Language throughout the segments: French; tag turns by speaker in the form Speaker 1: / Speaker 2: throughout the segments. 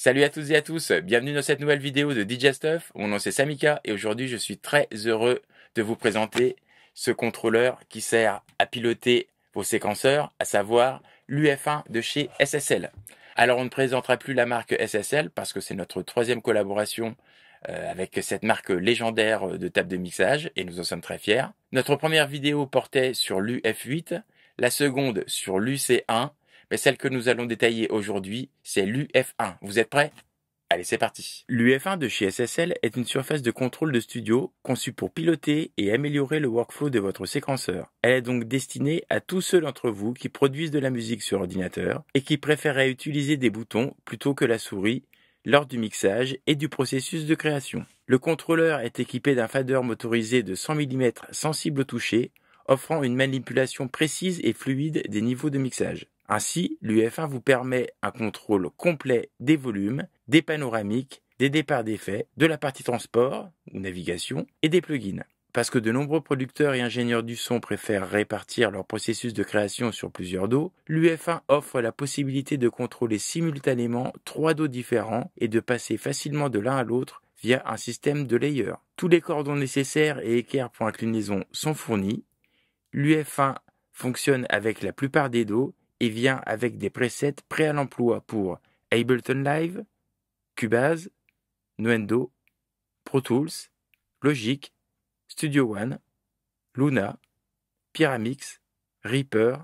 Speaker 1: Salut à toutes et à tous, bienvenue dans cette nouvelle vidéo de DJ Stuff. Mon nom c'est Samika et aujourd'hui je suis très heureux de vous présenter ce contrôleur qui sert à piloter vos séquenceurs, à savoir l'UF1 de chez SSL. Alors on ne présentera plus la marque SSL parce que c'est notre troisième collaboration avec cette marque légendaire de table de mixage et nous en sommes très fiers. Notre première vidéo portait sur l'UF8, la seconde sur l'UC1, mais celle que nous allons détailler aujourd'hui, c'est l'UF1. Vous êtes prêts? Allez, c'est parti. L'UF1 de chez SSL est une surface de contrôle de studio conçue pour piloter et améliorer le workflow de votre séquenceur. Elle est donc destinée à tous ceux d'entre vous qui produisent de la musique sur ordinateur et qui préféraient utiliser des boutons plutôt que la souris lors du mixage et du processus de création. Le contrôleur est équipé d'un fader motorisé de 100 mm sensible au toucher, offrant une manipulation précise et fluide des niveaux de mixage. Ainsi, l'UF1 vous permet un contrôle complet des volumes, des panoramiques, des départs d'effets, de la partie transport ou navigation et des plugins. Parce que de nombreux producteurs et ingénieurs du son préfèrent répartir leur processus de création sur plusieurs dos, l'UF1 offre la possibilité de contrôler simultanément 3 dos différents et de passer facilement de l'un à l'autre via un système de layer. Tous les cordons nécessaires et équerres pour inclinaison sont fournis. L'UF1 fonctionne avec la plupart des dos et vient avec des presets prêts à l'emploi pour Ableton Live, Cubase, Nuendo, Pro Tools, Logic, Studio One, Luna, Pyramix, Reaper,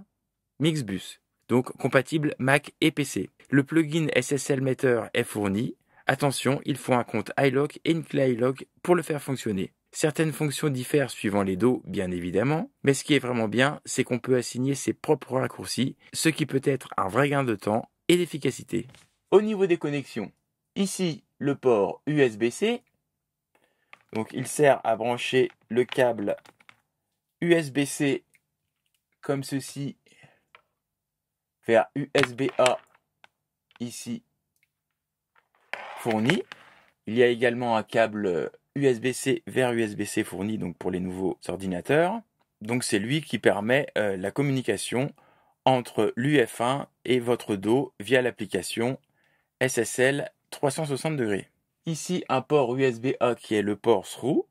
Speaker 1: Mixbus, donc compatible Mac et PC. Le plugin SSL Meter est fourni. Attention, il faut un compte iLok et une clé iLok pour le faire fonctionner. Certaines fonctions diffèrent suivant les dos, bien évidemment, mais ce qui est vraiment bien, c'est qu'on peut assigner ses propres raccourcis, ce qui peut être un vrai gain de temps et d'efficacité. Au niveau des connexions, ici le port USB-C, donc il sert à brancher le câble USB-C comme ceci vers USB-A ici fourni. Il y a également un câble USB-C vers USB-C fourni donc pour les nouveaux ordinateurs. Donc c'est lui qui permet la communication entre l'UF1 et votre dos via l'application SSL 360 degrés. Ici un port USB-A qui est le port through.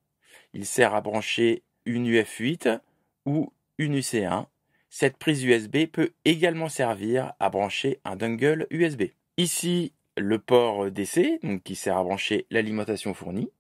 Speaker 1: Il sert à brancher une UF8 ou une UC1. Cette prise USB peut également servir à brancher un dongle USB. Ici le port DC, donc qui sert à brancher l'alimentation fournie,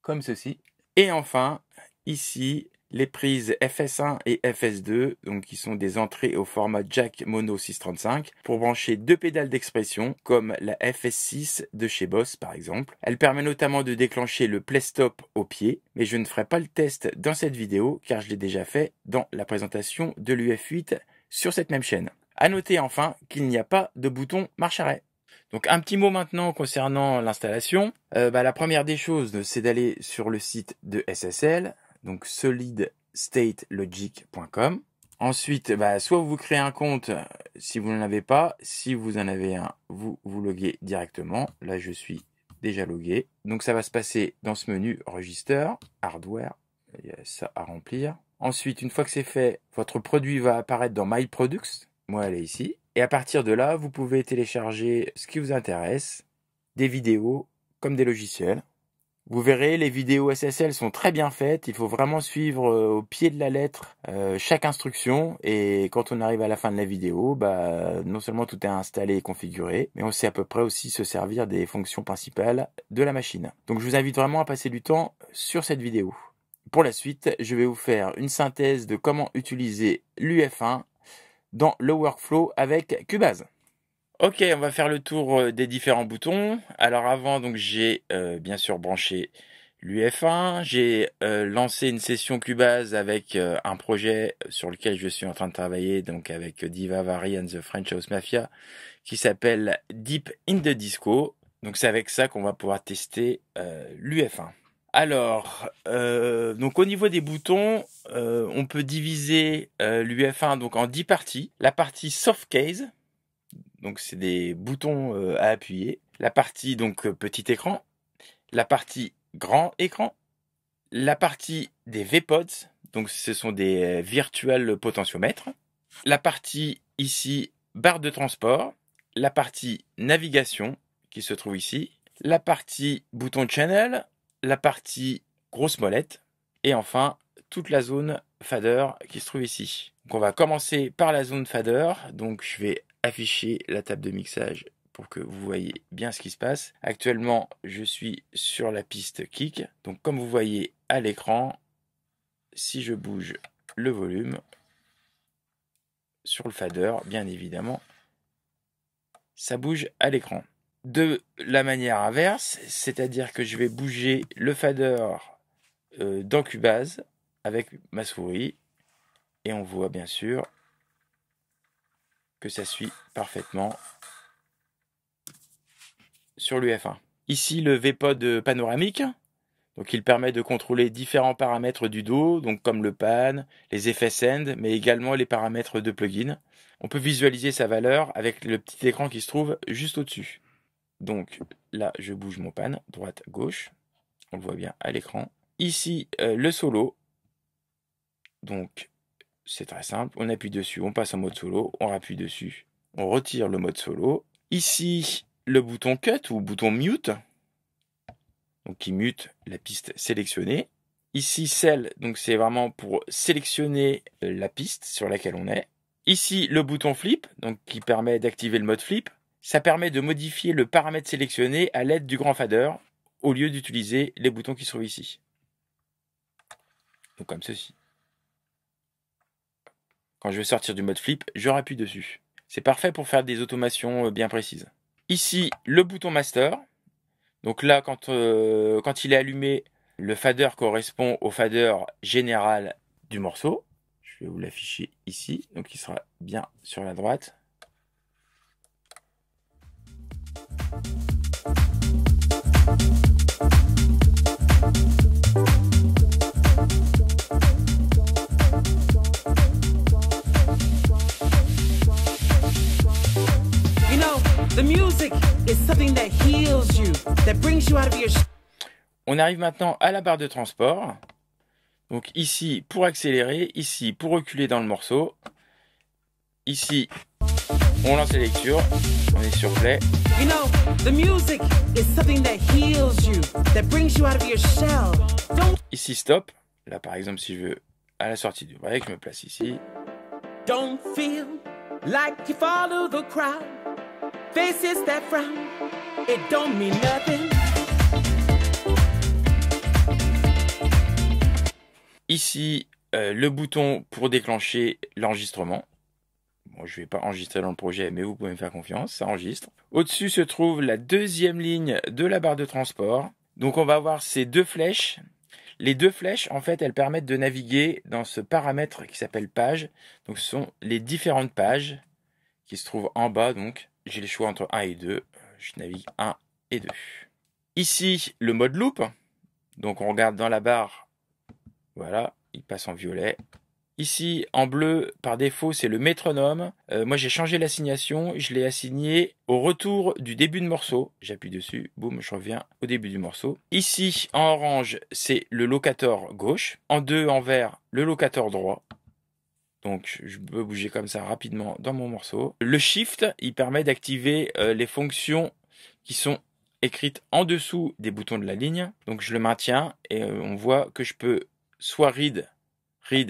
Speaker 1: comme ceci. Et enfin, ici, les prises FS1 et FS2, donc qui sont des entrées au format jack mono 635, pour brancher 2 pédales d'expression, comme la FS6 de chez Boss par exemple. Elle permet notamment de déclencher le play stop au pied, mais je ne ferai pas le test dans cette vidéo, car je l'ai déjà fait dans la présentation de l'UF8 sur cette même chaîne. À noter enfin qu'il n'y a pas de bouton marche arrêt. Donc un petit mot maintenant concernant l'installation. La première des choses, c'est d'aller sur le site de SSL, donc solidstatelogic.com. Ensuite, soit vous créez un compte si vous n'en avez pas. Si vous en avez un, vous vous loguez directement. Là, je suis déjà logué. Donc ça va se passer dans ce menu Register, Hardware. Il y a ça à remplir. Ensuite, une fois que c'est fait, votre produit va apparaître dans My Products. Moi, elle est ici. Et à partir de là, vous pouvez télécharger ce qui vous intéresse, des vidéos comme des logiciels. Vous verrez, les vidéos SSL sont très bien faites. Il faut vraiment suivre au pied de la lettre chaque instruction. Et quand on arrive à la fin de la vidéo, non seulement tout est installé et configuré, mais on sait à peu près aussi se servir des fonctions principales de la machine. Donc je vous invite vraiment à passer du temps sur cette vidéo. Pour la suite, je vais vous faire une synthèse de comment utiliser l'UF1 dans le workflow avec Cubase. Ok, on va faire le tour des différents boutons. Alors avant, donc j'ai bien sûr branché l'UF1. J'ai lancé une session Cubase avec un projet sur lequel je suis en train de travailler, donc avec Diva Vary and the French House Mafia, qui s'appelle Deep in the Disco. Donc c'est avec ça qu'on va pouvoir tester l'UF1. Alors, donc au niveau des boutons, on peut diviser l'UF1 donc en 10 parties. La partie soft case, donc c'est des boutons à appuyer. La partie donc petit écran, la partie grand écran, la partie des V-Pods, donc ce sont des virtual potentiomètres. La partie ici barre de transport la partie navigation qui se trouve ici, la partie bouton channel, la partie grosse molette et enfin toute la zone fader qui se trouve ici. Donc on va commencer par la zone fader. Donc je vais afficher la table de mixage pour que vous voyez bien ce qui se passe. Actuellement, je suis sur la piste kick. Donc comme vous voyez à l'écran, si je bouge le volume sur le fader, bien évidemment, ça bouge à l'écran. De la manière inverse, c'est-à-dire que je vais bouger le fader dans Cubase avec ma souris et on voit bien sûr que ça suit parfaitement sur l'UF1. Ici le V-Pod panoramique, donc il permet de contrôler différents paramètres du dos, donc comme le pan, les effets send, mais également les paramètres de plugin. On peut visualiser sa valeur avec le petit écran qui se trouve juste au-dessus. Donc là je bouge mon pan, droite, gauche, on le voit bien à l'écran. Ici le solo, donc c'est très simple, on appuie dessus, on passe en mode solo, on appuie dessus, on retire le mode solo. Ici, le bouton cut ou bouton mute, donc qui mute la piste sélectionnée. Ici, celle, donc c'est vraiment pour sélectionner la piste sur laquelle on est. Ici, le bouton flip, donc qui permet d'activer le mode flip. Ça permet de modifier le paramètre sélectionné à l'aide du grand fader, au lieu d'utiliser les boutons qui se trouvent ici. Donc comme ceci. Quand je vais sortir du mode flip, je rappuie dessus. C'est parfait pour faire des automations bien précises. Ici, le bouton master. Donc là, quand il est allumé, le fader correspond au fader général du morceau. Je vais vous l'afficher ici. Donc il sera bien sur la droite. On arrive maintenant à la barre de transport. Donc ici pour accélérer, ici pour reculer dans le morceau. Ici, on lance la lecture, on est sur play. Ici stop. Là par exemple si je veux à la sortie du break, je me place ici. Don't feel like you follow the crowd. Faces that frown, it don't mean nothing. Ici, le bouton pour déclencher l'enregistrement. Bon, je ne vais pas enregistrer dans le projet, mais vous pouvez me faire confiance, ça enregistre. Au-dessus se trouve la deuxième ligne de la barre de transport. Donc on va avoir ces deux flèches. Les deux flèches, en fait, elles permettent de naviguer dans ce paramètre qui s'appelle page. Donc ce sont les différentes pages qui se trouvent en bas. Donc j'ai le choix entre 1 et 2. Je navigue 1 et 2. Ici, le mode loop. Donc on regarde dans la barre. Voilà, il passe en violet. Ici, en bleu, par défaut, c'est le métronome. Moi, j'ai changé l'assignation. Je l'ai assigné au retour du début de morceau. J'appuie dessus. Boum, je reviens au début du morceau. Ici, en orange, c'est le locator gauche. En 2, en vert, le locator droit. Donc, je peux bouger comme ça rapidement dans mon morceau. Le shift, il permet d'activer les fonctions qui sont écrites en dessous des boutons de la ligne. Donc, je le maintiens et on voit que je peux soit read,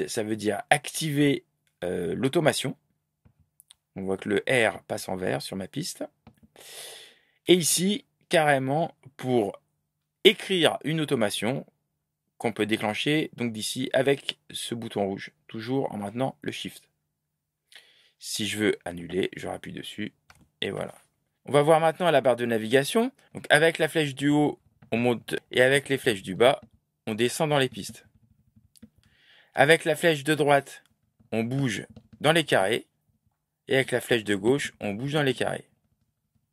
Speaker 1: ça veut dire activer l'automation. On voit que le R passe en vert sur ma piste. Et ici, carrément, pour écrire une automation qu'on peut déclencher, donc d'ici, avec ce bouton rouge. Toujours en maintenant le Shift. Si je veux annuler, je rappuie dessus. Et voilà. On va voir maintenant à la barre de navigation. Donc avec la flèche du haut, on monte. Et avec les flèches du bas, on descend dans les pistes. Avec la flèche de droite, on bouge dans les carrés. Et avec la flèche de gauche, on bouge dans les carrés.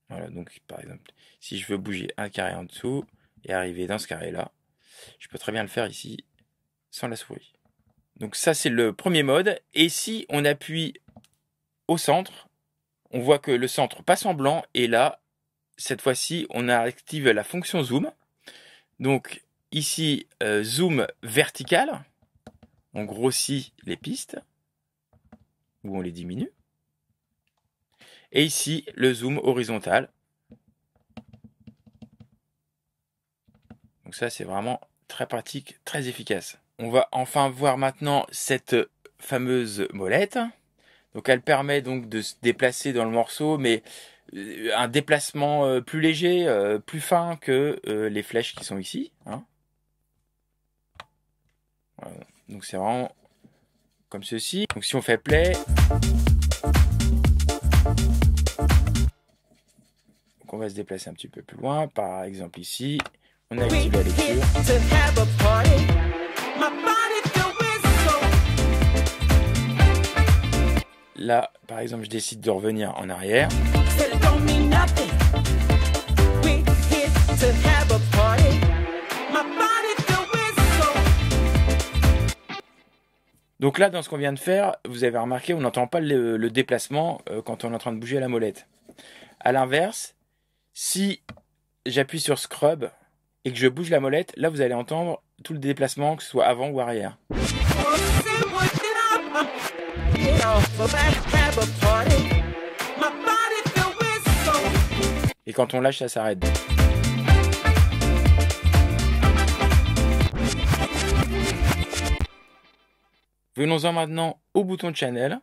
Speaker 1: Voilà, donc par exemple, si je veux bouger un carré en dessous et arriver dans ce carré-là, je peux très bien le faire ici, sans la souris. Donc ça, c'est le premier mode. Et si on appuie au centre, on voit que le centre passe en blanc. Et là, cette fois-ci, on active la fonction zoom. Donc ici, zoom vertical. On grossit les pistes ou on les diminue. Et ici, le zoom horizontal. Donc ça, c'est vraiment très pratique, très efficace. On va enfin voir maintenant cette fameuse molette. Donc elle permet donc de se déplacer dans le morceau, mais un déplacement plus léger, plus fin que les flèches qui sont ici. Hein. Voilà. Donc c'est vraiment comme ceci. Donc si on fait play, donc on va se déplacer un petit peu plus loin. Par exemple ici, on active la lecture. Là, par exemple, je décide de revenir en arrière. Donc là, dans ce qu'on vient de faire, vous avez remarqué, on n'entend pas le déplacement quand on est en train de bouger la molette. À l'inverse, si j'appuie sur Scrub et que je bouge la molette, là vous allez entendre tout le déplacement, que ce soit avant ou arrière. Et quand on lâche, ça s'arrête. Venons-en maintenant au bouton de Channel.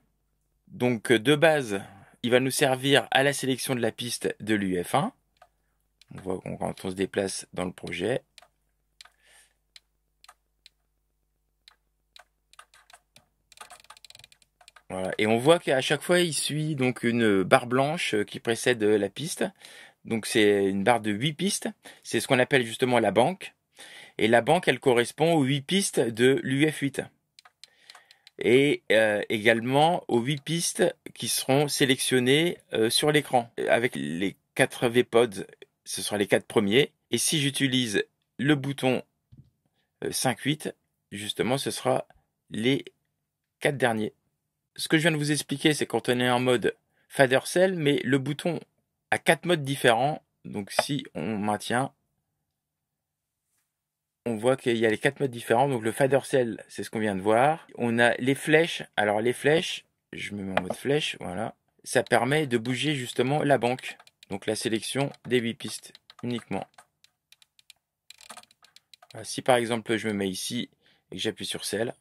Speaker 1: Donc de base, il va nous servir à la sélection de la piste de l'UF1. On voit quand on se déplace dans le projet. Voilà. Et on voit qu'à chaque fois, il suit donc une barre blanche qui précède la piste. Donc c'est une barre de 8 pistes. C'est ce qu'on appelle justement la banque. Et la banque, elle correspond aux 8 pistes de l'UF8. Et également aux 8 pistes qui seront sélectionnées sur l'écran. Avec les 4 VPods, ce sera les 4 premiers. Et si j'utilise le bouton 5-8, justement, ce sera les 4 derniers. Ce que je viens de vous expliquer, c'est quand on est en mode fader cell, mais le bouton a 4 modes différents. Donc si on maintient, on voit qu'il y a les 4 modes différents. Donc le fader cell, c'est ce qu'on vient de voir. On a les flèches. Alors les flèches, je me mets en mode flèche, voilà. Ça permet de bouger justement la banque. Donc la sélection des 8 pistes uniquement. Voilà, si par exemple je me mets ici et que j'appuie sur cell,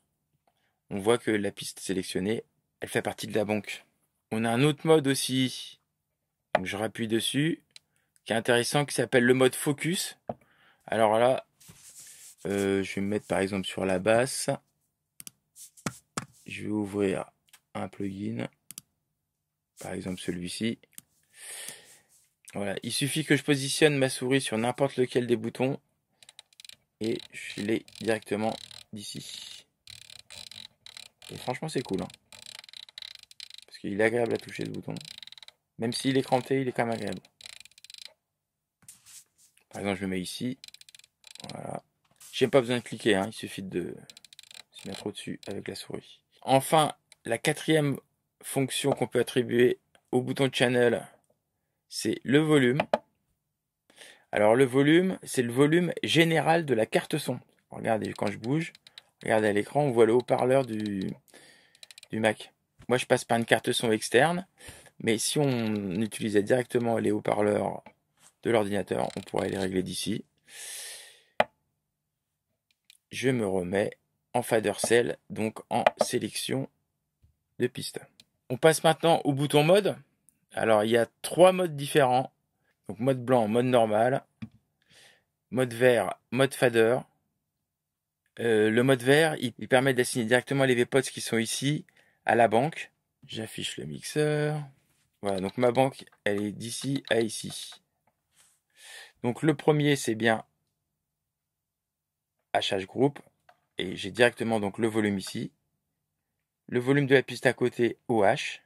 Speaker 1: on voit que la piste sélectionnée, elle fait partie de la banque. On a un autre mode aussi, donc je rappuie dessus, qui est intéressant, qui s'appelle le mode focus. Alors là, je vais me mettre par exemple sur la basse. Je vais ouvrir un plugin, par exemple celui-ci. Voilà, il suffit que je positionne ma souris sur n'importe lequel des boutons et je l'ai directement d'ici. Et franchement, c'est cool, hein, parce qu'il est agréable à toucher ce bouton. Même s'il est cranté, il est quand même agréable. Par exemple, je me mets ici. Voilà. J'ai pas besoin de cliquer, hein, il suffit de se mettre au-dessus avec la souris. Enfin, la quatrième fonction qu'on peut attribuer au bouton de channel, c'est le volume. Alors le volume, c'est le volume général de la carte son. Regardez, quand je bouge, regardez à l'écran, on voit le haut-parleur du Mac. Moi, je passe par une carte son externe, mais si on utilisait directement les haut-parleurs de l'ordinateur, on pourrait les régler d'ici. Je me remets en fader cell, donc en sélection de piste. On passe maintenant au bouton mode. Alors il y a 3 modes différents. Donc mode blanc, mode normal, mode vert, mode fader. Le mode vert, il permet d'assigner directement les VPods qui sont ici à la banque. J'affiche le mixeur. Voilà, donc ma banque, elle est d'ici à ici. Donc le premier, c'est bien HH Group. Et j'ai directement donc le volume ici. Le volume de la piste à côté, OH.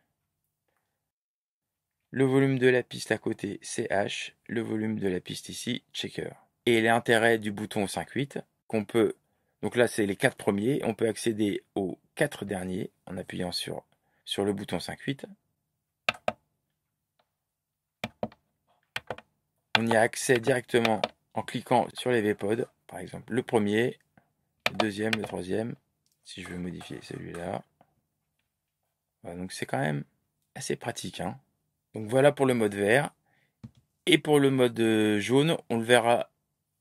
Speaker 1: Le volume de la piste à côté, CH. Le volume de la piste ici, checker. Et l'intérêt du bouton 5-8, qu'on peut... Donc là, c'est les 4 premiers. On peut accéder aux 4 derniers en appuyant sur le bouton 5-8. On y a accès directement en cliquant sur les VPods. Par exemple, le premier, le deuxième, le troisième. Si je veux modifier celui-là. Voilà, donc c'est quand même assez pratique, hein. Donc voilà pour le mode vert. Et pour le mode jaune, on le verra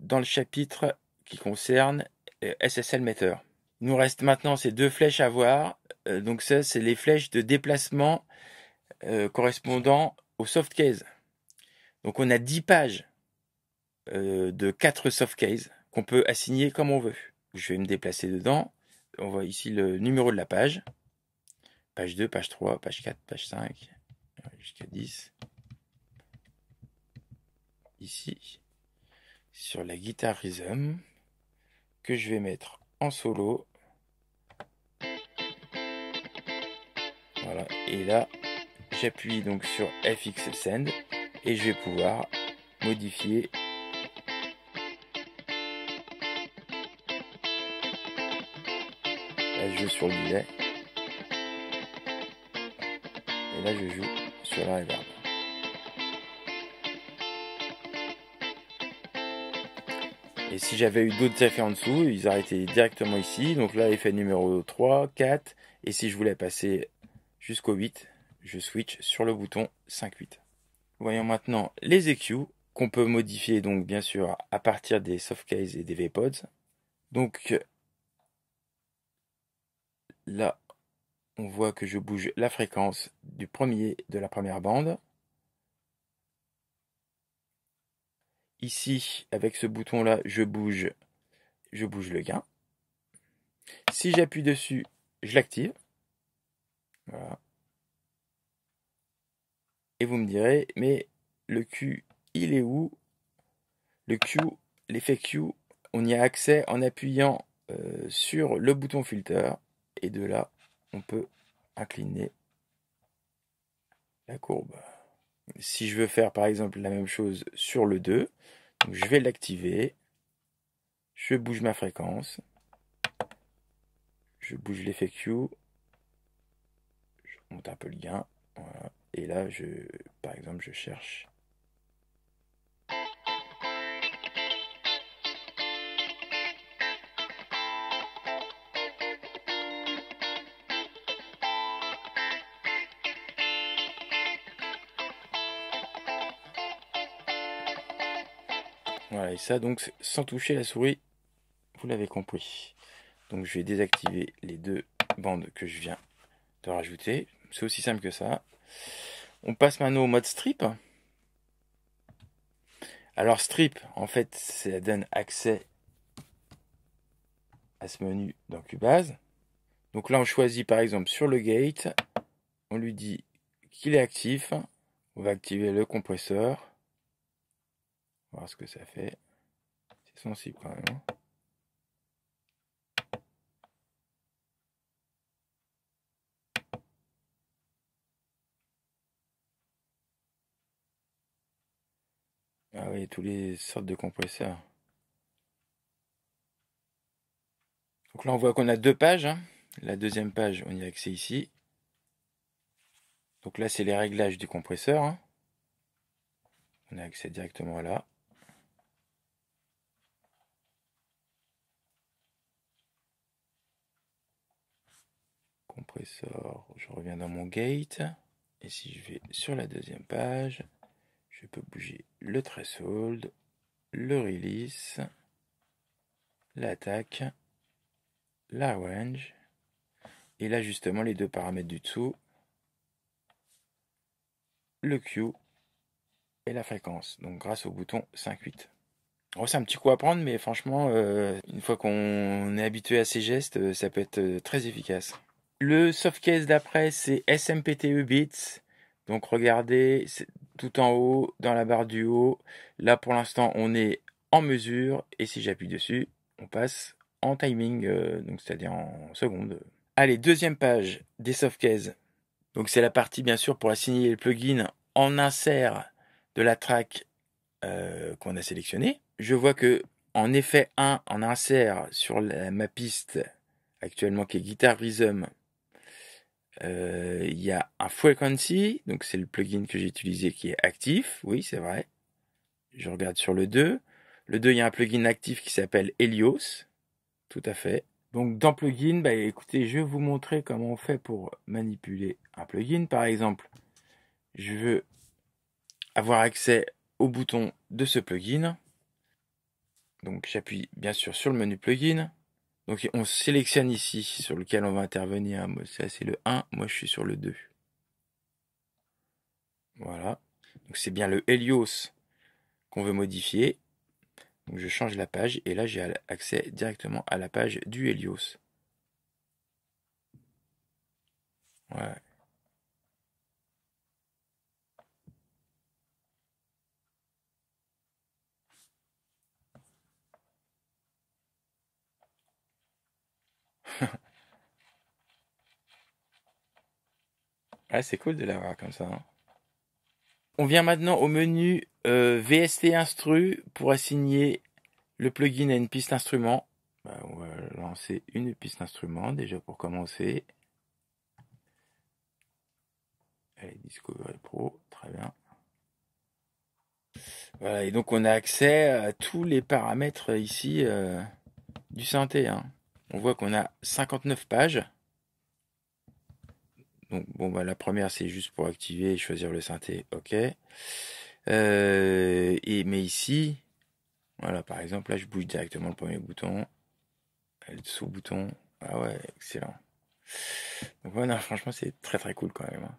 Speaker 1: dans le chapitre qui concerne SSL Meter. Il nous reste maintenant ces deux flèches à voir. Donc ça, c'est les flèches de déplacement correspondant au softcase. Donc on a 10 pages de 4 softcases qu'on peut assigner comme on veut. Je vais me déplacer dedans. On voit ici le numéro de la page. Page 2, page 3, page 4, page 5, jusqu'à 10. Ici, sur la guitare Rhythm, que je vais mettre en solo. Voilà, et là, j'appuie donc sur FX Send et je vais pouvoir modifier là je joue sur le delay et là je joue sur la reverb. Et si j'avais eu d'autres effets en dessous, ils auraient été directement ici. Donc là, effet numéro 3, 4. Et si je voulais passer jusqu'au 8, je switch sur le bouton 5-8. Voyons maintenant les EQ qu'on peut modifier donc bien sûr à partir des softcases et des VPods. Donc là, on voit que je bouge la fréquence de la première bande. Ici, avec ce bouton-là, je bouge le gain. Si j'appuie dessus, je l'active. Voilà. Et vous me direz, mais le Q, il est où? Le Q, l'effet Q, on y a accès en appuyant sur le bouton filter. Et de là, on peut incliner la courbe. Si je veux faire par exemple la même chose sur le 2, donc je vais l'activer. Je bouge ma fréquence. Je bouge l'effet Q. Je monte un peu le gain. Voilà. Et là, par exemple, je cherche. Voilà, et ça donc sans toucher la souris, vous l'avez compris. Donc je vais désactiver les deux bandes que je viens de rajouter. C'est aussi simple que ça. On passe maintenant au mode strip. Alors strip, en fait, ça donne accès à ce menu dans Cubase. Donc là, on choisit par exemple sur le gate, on lui dit qu'il est actif. On va activer le compresseur. On va voir ce que ça fait. C'est sensible quand même. Ah oui, tous les sortes de compresseurs. Donc là, on voit qu'on a deux pages. La deuxième page, on y a accès ici. Donc là, c'est les réglages du compresseur. On a accès directement là. Compresseur, je reviens dans mon gate. Et si je vais sur la deuxième page, je peux bouger le threshold, le release, l'attaque, la range. Et là, justement, les deux paramètres du dessous, le Q et la fréquence. Donc grâce au bouton 5-8. Oh, c'est un petit coup à prendre, mais franchement, une fois qu'on est habitué à ces gestes, ça peut être très efficace. Le softcase d'après, c'est SMPTE Beats. Donc regardez, c'est tout en haut, dans la barre du haut. Là, pour l'instant, on est en mesure. Et si j'appuie dessus, on passe en timing, donc c'est-à-dire en secondes. Allez, deuxième page des softcases. Donc c'est la partie, bien sûr, pour assigner le plugin en insert de la track qu'on a sélectionnée. Je vois que en effet 1 en insert sur ma piste actuellement qui est Guitar Rhythm, il y a un frequency, donc c'est le plugin que j'ai utilisé qui est actif, oui c'est vrai. Je regarde sur le 2. Le 2, il y a un plugin actif qui s'appelle Helios, tout à fait. Donc dans plugin, bah écoutez, je vais vous montrer comment on fait pour manipuler un plugin. Par exemple, je veux avoir accès au bouton de ce plugin. Donc j'appuie bien sûr sur le menu plugin. Donc on sélectionne ici sur lequel on va intervenir. Moi c'est le 1, moi je suis sur le 2. Voilà. Donc c'est bien le Helios qu'on veut modifier. Donc je change la page et là j'ai accès directement à la page du Helios. Ouais. Ouais, c'est cool de l'avoir comme ça, hein. On vient maintenant au menu VST Instru pour assigner le plugin à une piste instrument. Bah, on va lancer une piste instrument déjà pour commencer. Allez, Discovery Pro, très bien. Voilà, et donc on a accès à tous les paramètres ici du synthé, hein. On voit qu'on a 59 pages. Donc bon, bah, la première c'est juste pour activer et choisir le synthé, ok. Mais ici, voilà, par exemple, là je bouge directement le premier bouton, le sous-bouton. Ah ouais, excellent. Donc voilà, franchement c'est très très cool quand même, hein.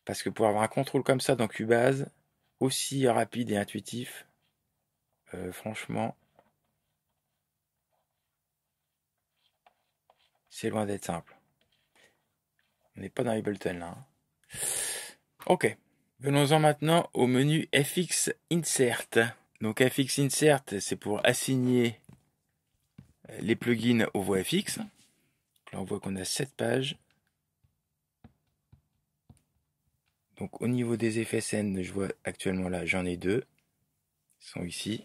Speaker 1: Parce que pour avoir un contrôle comme ça dans Cubase, aussi rapide et intuitif, franchement, c'est loin d'être simple. On n'est pas dans Ableton là, hein. Ok. Venons-en maintenant au menu FX Insert. Donc FX Insert, c'est pour assigner les plugins aux voix FX. Là, on voit qu'on a 7 pages. Donc au niveau des effets scènes, je vois actuellement là, j'en ai 2. Ils sont ici.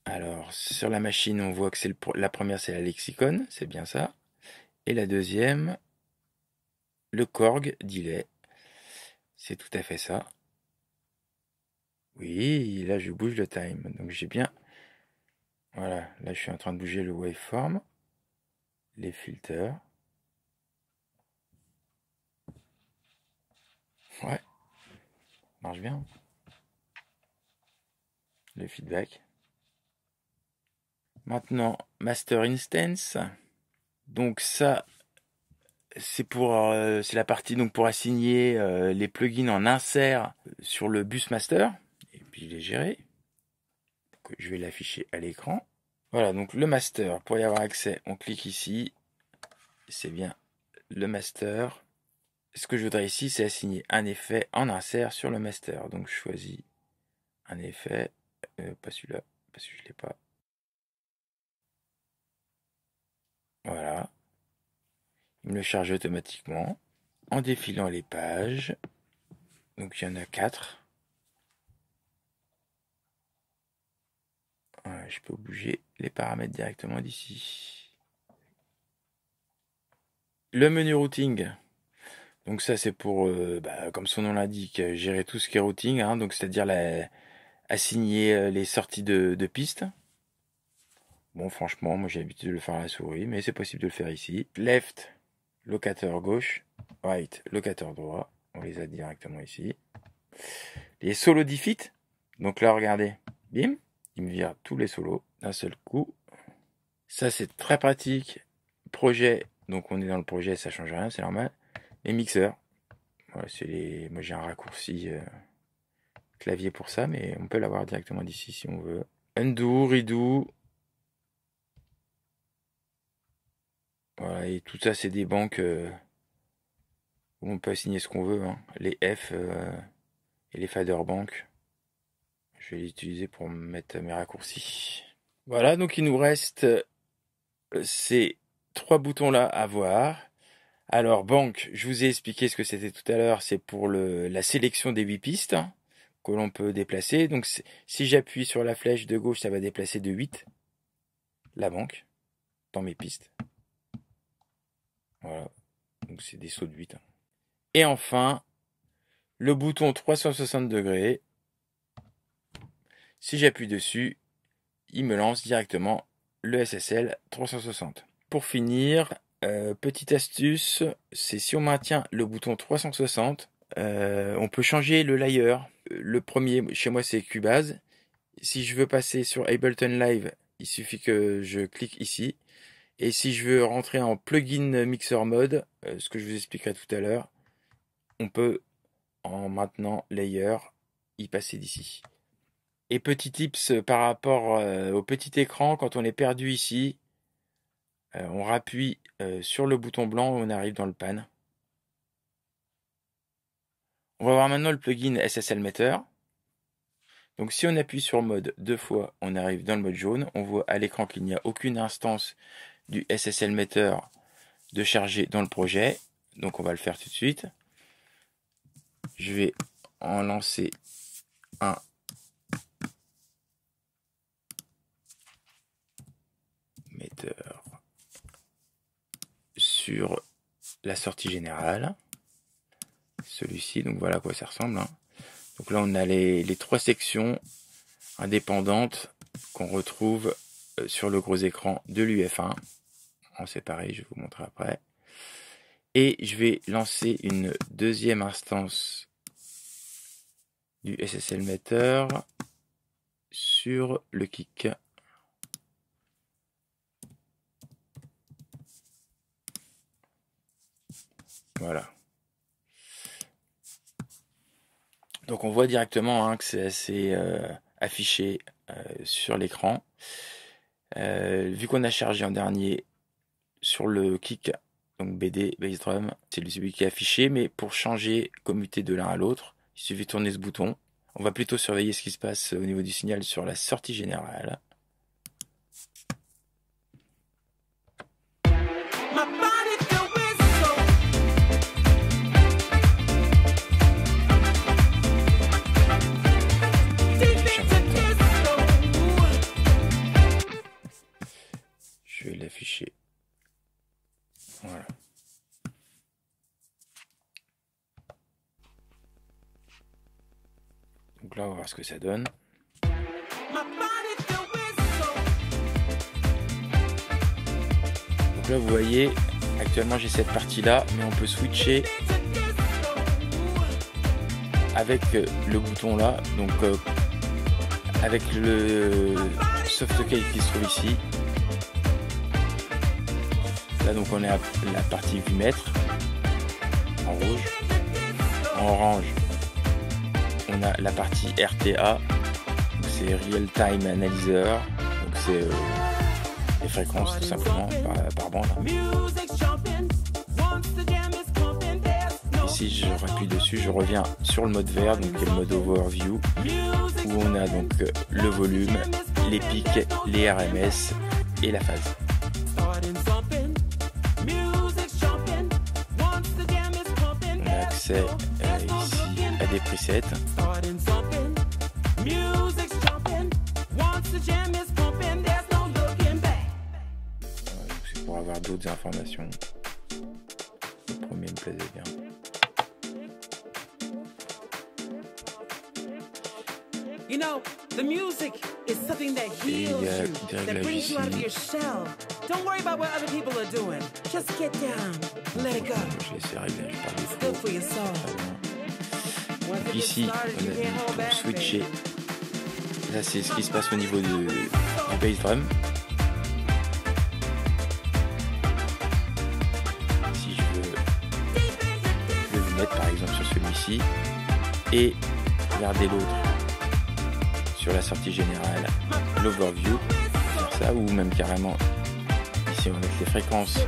Speaker 1: Alors sur la machine, on voit que c'est la première, c'est la Lexicon, c'est bien ça. Et la deuxième, le Korg Delay. C'est tout à fait ça. Oui, là je bouge le time. Donc j'ai bien. Voilà, là je suis en train de bouger le waveform, les filters. Ouais, marche bien. Le feedback. Maintenant, Master Instance. Donc ça, c'est la partie donc pour assigner les plugins en insert sur le bus master. Et puis je les gérer. Donc, je vais l'afficher à l'écran. Voilà, donc le master. Pour y avoir accès, on clique ici. C'est bien le master. Ce que je voudrais ici, c'est assigner un effet en insert sur le master. Donc je choisis un effet, pas celui-là, parce que je ne l'ai pas. Voilà. Il me le charge automatiquement en défilant les pages. Donc il y en a 4. Voilà, je peux bouger les paramètres directement d'ici. Le menu routing. Donc ça c'est pour, comme son nom l'indique, gérer tout ce qui est routing, hein, donc c'est-à-dire assigner les sorties de pistes. Bon franchement, moi j'ai l'habitude de le faire à la souris, mais c'est possible de le faire ici. Left, locateur gauche. Right, locateur droit. On les a directement ici. Les solos defeat. Donc là regardez, bim, il me vire tous les solos d'un seul coup. Ça c'est très pratique. Projet, donc on est dans le projet, ça change rien, c'est normal. Les mixeurs. Voilà, moi j'ai un raccourci clavier pour ça, mais on peut l'avoir directement d'ici si on veut. Undo, redo. Voilà, et tout ça c'est des banques où on peut assigner ce qu'on veut, hein. Les F et les fader bank. Je vais les utiliser pour mettre mes raccourcis. Voilà, donc il nous reste ces 3 boutons là à voir. Alors banque, je vous ai expliqué ce que c'était tout à l'heure, c'est pour la sélection des 8 pistes que l'on peut déplacer. Donc si j'appuie sur la flèche de gauche, ça va déplacer de 8 la banque dans mes pistes. Voilà, donc c'est des sauts de 8, hein. Et enfin, le bouton 360 degrés, si j'appuie dessus, il me lance directement le SSL 360. Pour finir, petite astuce, c'est si on maintient le bouton 360, on peut changer le layer. Le premier, chez moi, c'est Cubase. Si je veux passer sur Ableton Live, il suffit que je clique ici. Et si je veux rentrer en plugin mixer mode, ce que je vous expliquerai tout à l'heure, on peut, en maintenant layer, y passer d'ici. Et petit tips par rapport au petit écran, quand on est perdu ici, on rappuie sur le bouton blanc et on arrive dans le pan. On va voir maintenant le plugin SSL Meter. Donc si on appuie sur mode 2 fois, on arrive dans le mode jaune. On voit à l'écran qu'il n'y a aucune instance du SSL Meter de charger dans le projet. Donc on va le faire tout de suite. Je vais en lancer un Meter sur la sortie générale. Celui-ci, donc voilà à quoi ça ressemble. Donc là on a les 3 sections indépendantes qu'on retrouve sur le gros écran de l'UF1. C'est pareil, je vais vous montrer après. Et je vais lancer une deuxième instance du SSL Meter sur le kick. Voilà. Donc on voit directement que c'est assez affiché sur l'écran. Vu qu'on a chargé en dernier sur le kick, donc BD, Bass Drum, c'est celui qui est affiché, mais pour changer, commuter de l'un à l'autre, il suffit de tourner ce bouton. On va plutôt surveiller ce qui se passe au niveau du signal sur la sortie générale. Je vais l'afficher. Voilà. Donc là, on va voir ce que ça donne. Donc là, vous voyez, actuellement j'ai cette partie-là, mais on peut switcher avec le bouton là, donc avec le softcase qui se trouve ici. Là donc on est à la partie 8 mètres en rouge. En orange, on a la partie RTA, c'est Real Time Analyzer, donc c'est les fréquences tout simplement par bande. Et si je rappuie dessus, je reviens sur le mode vert, donc le mode Overview, où on a donc le volume, les pics, les RMS et la phase. On a accès ici à des presets. C'est pour avoir d'autres informations. Le premier me plaisait bien.
Speaker 2: You know, the music is something that heals you, that brings you out of your shell. Don't worry about what other people are doing. Just get down, let it go. It's good for your soul.
Speaker 1: Donc ici, on a pour switcher. Là, c'est ce qui se passe au niveau du bass drum. Si je veux vous mettre par exemple sur celui-ci et garder l'autre sur la sortie générale, l'overview, faire ça, ou même carrément ici on va mettre les fréquences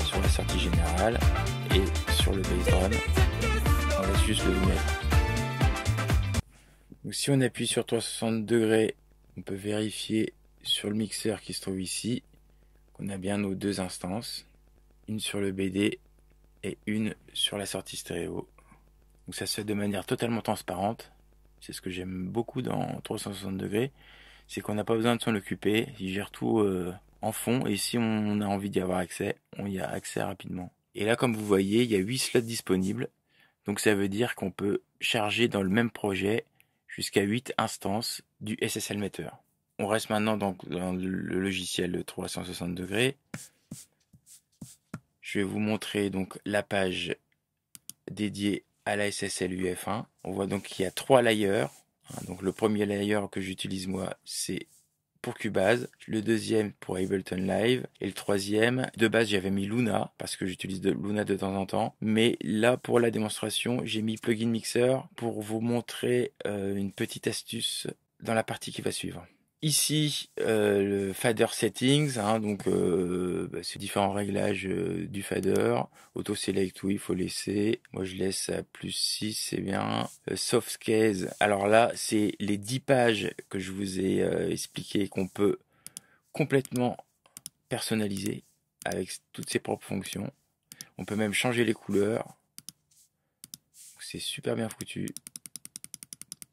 Speaker 1: sur la sortie générale et sur le bass drum, on laisse juste le mettre. Donc si on appuie sur 360 degrés, on peut vérifier sur le mixeur qui se trouve ici qu'on a bien nos deux instances, une sur le BD et une sur la sortie stéréo. Donc ça se fait de manière totalement transparente. C'est ce que j'aime beaucoup dans 360 degrés, c'est qu'on n'a pas besoin de s'en occuper, il gère tout en fond, et si on a envie d'y avoir accès, on y a accès rapidement. Et là, comme vous voyez, il y a 8 slots disponibles, donc ça veut dire qu'on peut charger dans le même projet jusqu'à 8 instances du SSL Meter. On reste maintenant dans le logiciel 360 degrés. Je vais vous montrer donc la page dédiée à la SSL UF1. On voit donc qu'il y a 3 layers. Donc le premier layer que j'utilise moi, c'est pour Cubase, le deuxième pour Ableton Live, et le troisième, de base j'avais mis Luna, parce que j'utilise Luna de temps en temps, mais là pour la démonstration, j'ai mis Plugin Mixer pour vous montrer une petite astuce dans la partie qui va suivre. Ici, le fader settings, donc c'est différents réglages du fader. Auto select, oui, il faut laisser. Moi, je laisse à +6, c'est bien. Soft case, alors là, c'est les 10 pages que je vous ai expliqué qu'on peut complètement personnaliser avec toutes ses propres fonctions. On peut même changer les couleurs. C'est super bien foutu.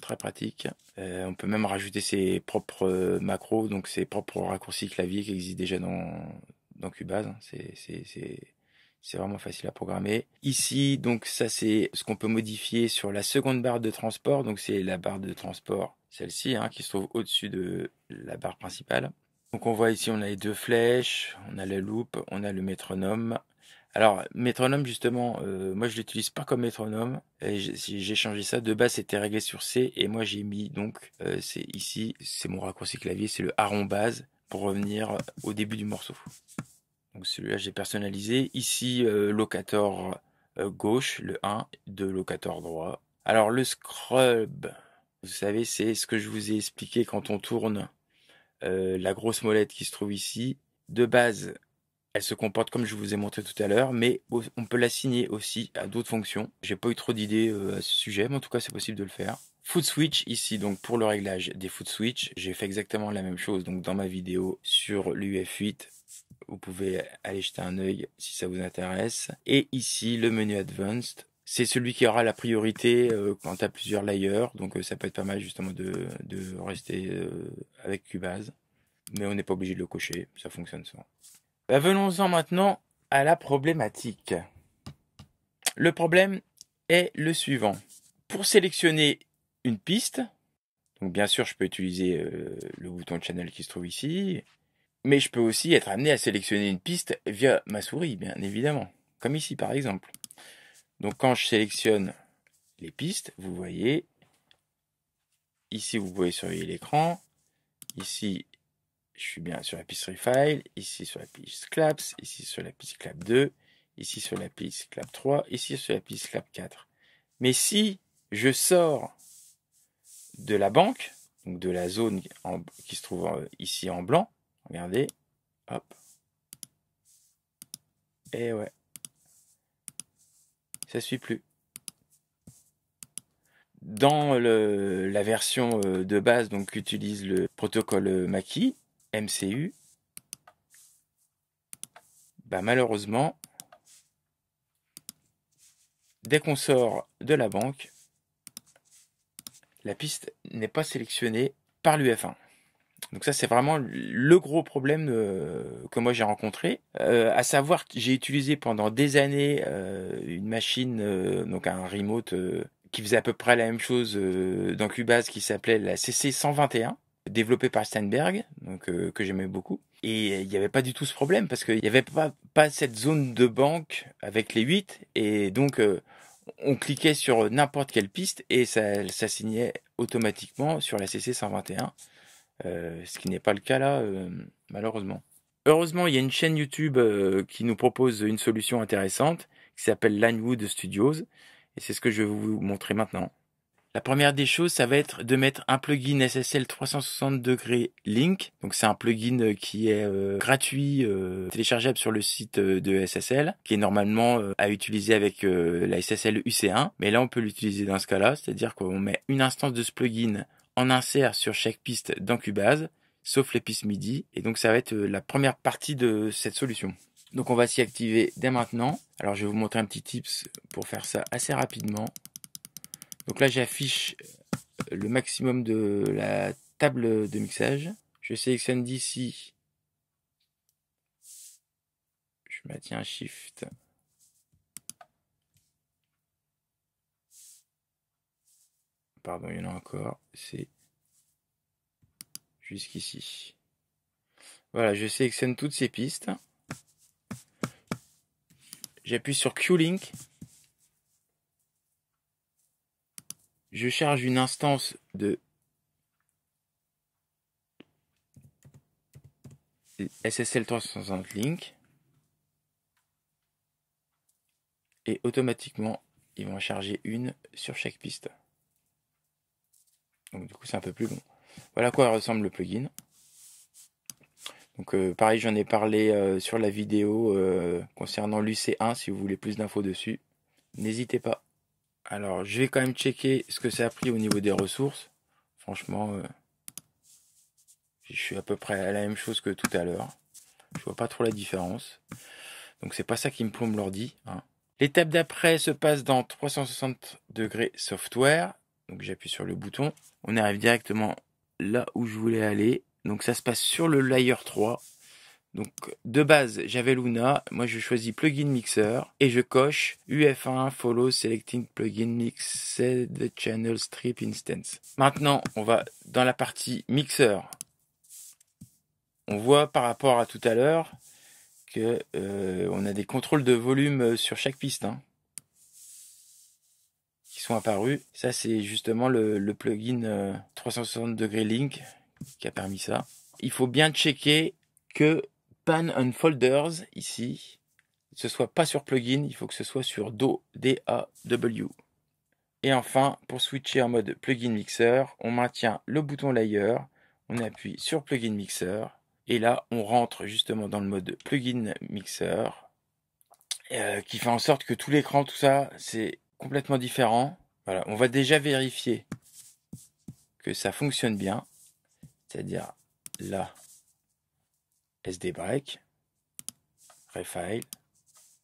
Speaker 1: Très pratique. On peut même rajouter ses propres macros, donc ses propres raccourcis clavier qui existent déjà dans Cubase. C'est vraiment facile à programmer. Ici, donc ça c'est ce qu'on peut modifier sur la seconde barre de transport. Donc c'est la barre de transport, celle-ci, qui se trouve au-dessus de la barre principale. Donc on voit ici, on a les 2 flèches, on a la loupe, on a le métronome. Alors, métronome, justement, moi je l'utilise pas comme métronome. J'ai changé ça. De base, c'était réglé sur C. Et moi, j'ai mis, donc, c'est ici, c'est mon raccourci clavier, c'est le harron base pour revenir au début du morceau. Donc celui-là, j'ai personnalisé. Ici, locator gauche, le 1, de locator droit. Alors, le scrub, vous savez, c'est ce que je vous ai expliqué quand on tourne la grosse molette qui se trouve ici. De base, elle se comporte comme je vous ai montré tout à l'heure, mais on peut l'assigner aussi à d'autres fonctions. J'ai pas eu trop d'idées à ce sujet, mais en tout cas c'est possible de le faire. Foot switch ici, donc pour le réglage des foot switch, j'ai fait exactement la même chose. Donc dans ma vidéo sur l'UF8, vous pouvez aller jeter un œil si ça vous intéresse. Et ici le menu advanced, c'est celui qui aura la priorité quand tu as plusieurs layers. Donc ça peut être pas mal justement de rester avec Cubase, mais on n'est pas obligé de le cocher, ça fonctionne sans. Venons-en maintenant à la problématique. Le problème est le suivant. Pour sélectionner une piste, donc bien sûr je peux utiliser le bouton channel qui se trouve ici, mais je peux aussi être amené à sélectionner une piste via ma souris, bien évidemment, comme ici par exemple. Donc quand je sélectionne les pistes, vous voyez, ici vous pouvez surveiller l'écran, ici je suis bien sur la piste Refile, ici sur la piste Claps, ici sur la piste Clap 2, ici sur la piste Clap 3, ici sur la piste Clap 4. Mais si je sors de la banque, donc de la zone qui se trouve ici en blanc, regardez, hop, et ouais, ça suit plus. Dans la version de base, donc qu'utilise le protocole Mackie, MCU, bah malheureusement, dès qu'on sort de la banque, la piste n'est pas sélectionnée par l'UF1. Donc ça, c'est vraiment le gros problème que moi j'ai rencontré. À savoir que j'ai utilisé pendant des années une machine, donc un remote, qui faisait à peu près la même chose dans Cubase, qui s'appelait la CC121, développée par Steinberg, donc que j'aimais beaucoup. Et il n'y avait pas du tout ce problème, parce qu'il n'y avait pas cette zone de banque avec les 8, et donc on cliquait sur n'importe quelle piste, et ça s'assignait automatiquement sur la CC121. Ce qui n'est pas le cas là, malheureusement. Heureusement, il y a une chaîne YouTube qui nous propose une solution intéressante qui s'appelle Linewood Studios, et c'est ce que je vais vous montrer maintenant. La première des choses, ça va être de mettre un plugin SSL 360° Link. Donc c'est un plugin qui est gratuit, téléchargeable sur le site de SSL, qui est normalement à utiliser avec la SSL UC1. Mais là, on peut l'utiliser dans ce cas-là, c'est-à-dire qu'on met une instance de ce plugin en insert sur chaque piste dans Cubase, sauf les pistes MIDI. Et donc ça va être la première partie de cette solution. Donc on va s'y activer dès maintenant. Alors je vais vous montrer un petit tips pour faire ça assez rapidement. Donc là, j'affiche le maximum de la table de mixage. Je sélectionne d'ici. Je maintiens un Shift. Pardon, il y en a encore. C'est jusqu'ici. Voilà, je sélectionne toutes ces pistes. J'appuie sur Q-Link. je charge une instance de SSL 360 Link et automatiquement ils vont en charger une sur chaque piste. Donc du coup c'est un peu plus long. Voilà à quoi ressemble le plugin. Donc pareil, j'en ai parlé sur la vidéo concernant l'UC1 si vous voulez plus d'infos dessus. N'hésitez pas. Alors je vais quand même checker ce que ça a pris au niveau des ressources. Franchement, je suis à peu près à la même chose que tout à l'heure. Je vois pas trop la différence. Donc c'est pas ça qui me plombe l'ordi. Hein. L'étape d'après se passe dans 360 degrés software. Donc j'appuie sur le bouton. On arrive directement là où je voulais aller. Donc ça se passe sur le layer 3. Donc de base j'avais Luna. Moi je choisis plugin mixer. Et je coche UF1 follow selecting plugin mixed channel strip instance. Maintenant on va dans la partie mixer. On voit par rapport à tout à l'heure que on a des contrôles de volume sur chaque piste hein, qui sont apparus. Ça c'est justement le plugin 360 degrés Link qui a permis ça. Il faut bien checker que Pan on Folders ici, ce soit pas sur plugin, il faut que ce soit sur DAW. Et enfin, pour switcher en mode plugin mixer, on maintient le bouton layer, on appuie sur plugin mixer. Et là, on rentre justement dans le mode plugin mixer, qui fait en sorte que tout l'écran, tout ça, c'est complètement différent. Voilà, on va déjà vérifier que ça fonctionne bien. C'est-à-dire là, SD break, refile,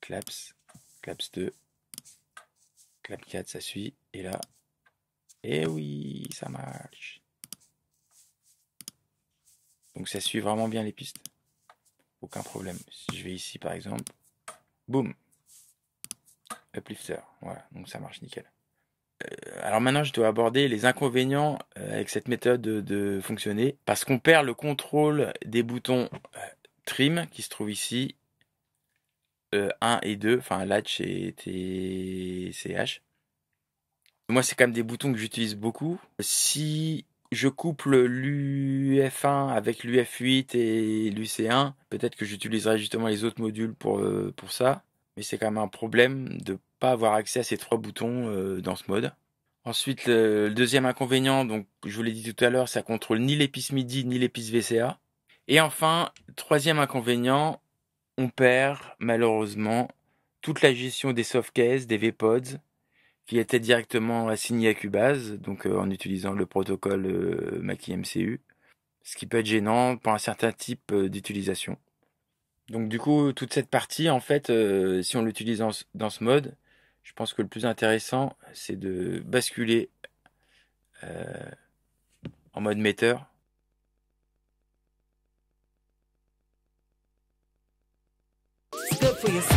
Speaker 1: claps, claps 2, clap 4, ça suit. Et là, et oui, ça marche. Donc ça suit vraiment bien les pistes. Aucun problème. Si je vais ici par exemple, boum, uplifter. Voilà, donc ça marche nickel. Alors maintenant je dois aborder les inconvénients avec cette méthode de fonctionner. Parce qu'on perd le contrôle des boutons trim qui se trouvent ici. 1 et 2, enfin latch et TCH. Moi c'est quand même des boutons que j'utilise beaucoup. Si je couple l'UF1 avec l'UF8 et l'UC1, peut-être que j'utiliserai justement les autres modules pour ça. Mais c'est quand même un problème de pas avoir accès à ces 3 boutons dans ce mode. Ensuite, le deuxième inconvénient, donc je vous l'ai dit tout à l'heure, ça contrôle ni les pistes MIDI ni les pistes VCA. Et enfin, troisième inconvénient, on perd malheureusement toute la gestion des softcases, des VPods, qui était directement assigné à Cubase, donc en utilisant le protocole Mackie MCU, ce qui peut être gênant pour un certain type d'utilisation. Donc du coup, toute cette partie, en fait, si on l'utilise dans ce mode, je pense que le plus intéressant, c'est de basculer en mode metteur.
Speaker 2: It's good for your soul.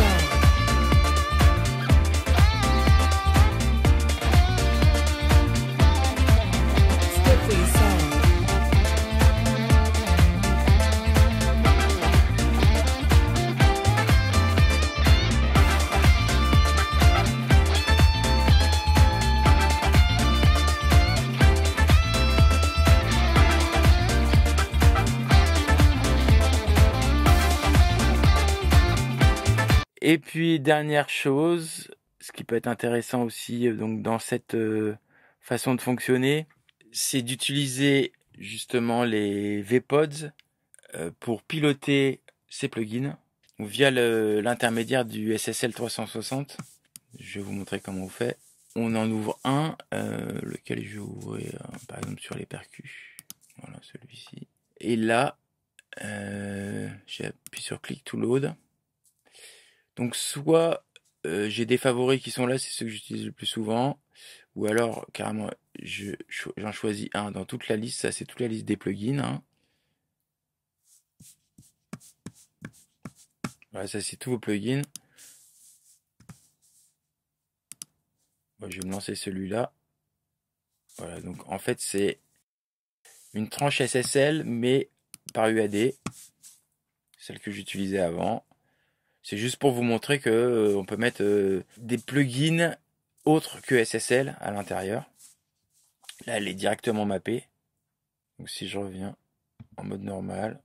Speaker 1: Et puis dernière chose, ce qui peut être intéressant aussi donc dans cette façon de fonctionner, c'est d'utiliser justement les VPods pour piloter ces plugins via l'intermédiaire du SSL 360. Je vais vous montrer comment on fait. On en ouvre un, lequel je vais ouvrir par exemple sur les percus. Voilà, celui-ci. Et là, j'appuie sur Click to Load. Donc soit j'ai des favoris qui sont là, c'est ceux que j'utilise le plus souvent, ou alors carrément j'en choisis un dans toute la liste. Ça c'est toute la liste des plugins. Hein. Voilà, ça c'est tous vos plugins. Bon, je vais me lancer celui-là. Voilà, donc en fait c'est une tranche SSL mais par UAD, celle que j'utilisais avant. C'est juste pour vous montrer que on peut mettre des plugins autres que SSL à l'intérieur. Là, elle est directement mappée. Donc si je reviens en mode normal,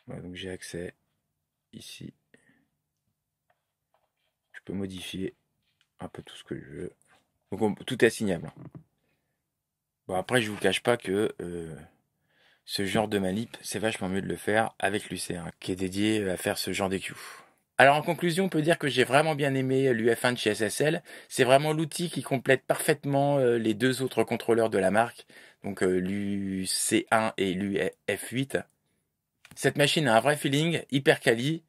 Speaker 1: voilà, donc j'ai accès ici. Je peux modifier un peu tout ce que je veux. Donc tout est assignable. Bon, après, je vous cache pas que ce genre de manip, c'est vachement mieux de le faire avec l'UC1, qui est dédié à faire ce genre d'EQ. Alors en conclusion, on peut dire que j'ai vraiment bien aimé l'UF1 de chez SSL. C'est vraiment l'outil qui complète parfaitement les deux autres contrôleurs de la marque, donc l'UC1 et l'UF8. Cette machine a un vrai feeling, hyper quali,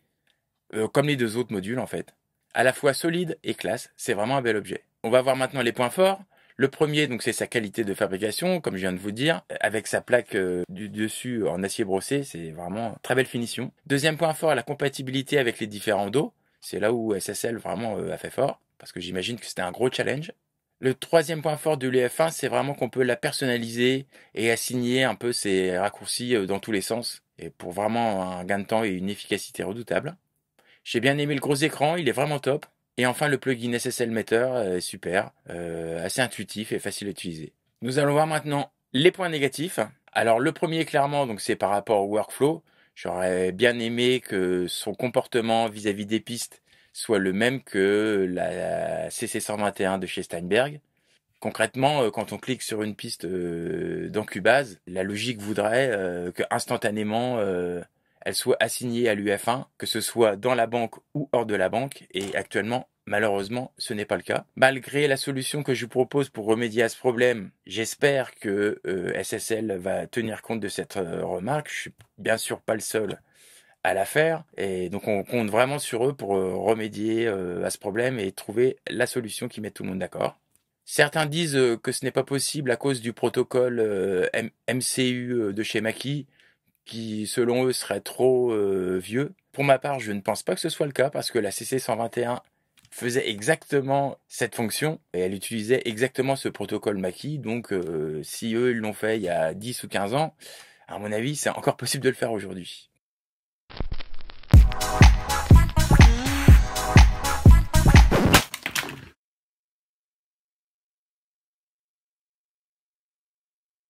Speaker 1: comme les deux autres modules en fait. À la fois solide et classe, c'est vraiment un bel objet. On va voir maintenant les points forts. Le premier, donc, c'est sa qualité de fabrication, comme je viens de vous dire, avec sa plaque du dessus en acier brossé, c'est vraiment très belle finition. Deuxième point fort, la compatibilité avec les différents dos. C'est là où SSL vraiment a fait fort, parce que j'imagine que c'était un gros challenge. Le troisième point fort de l'UF1, c'est vraiment qu'on peut la personnaliser et assigner un peu ses raccourcis dans tous les sens, et pour vraiment un gain de temps et une efficacité redoutable. J'ai bien aimé le gros écran, il est vraiment top. Et enfin, le plugin SSL Meter est super, assez intuitif et facile à utiliser. Nous allons voir maintenant les points négatifs. Alors, le premier, clairement, donc c'est par rapport au workflow. J'aurais bien aimé que son comportement vis-à-vis des pistes soit le même que la CC121 de chez Steinberg. Concrètement, quand on clique sur une piste dans Cubase, la logique voudrait que instantanément elle soit assignée à l'UF1, que ce soit dans la banque ou hors de la banque. Et actuellement, malheureusement, ce n'est pas le cas. Malgré la solution que je vous propose pour remédier à ce problème, j'espère que SSL va tenir compte de cette remarque. Je suis bien sûr pas le seul à la faire. Et donc on compte vraiment sur eux pour remédier à ce problème et trouver la solution qui met tout le monde d'accord. Certains disent que ce n'est pas possible à cause du protocole MCU de chez Mackie, qui selon eux serait trop vieux. Pour ma part, je ne pense pas que ce soit le cas, parce que la CC121 faisait exactement cette fonction, et elle utilisait exactement ce protocole Mackie, donc si eux ils l'ont fait il y a 10 ou 15 ans, à mon avis, c'est encore possible de le faire aujourd'hui.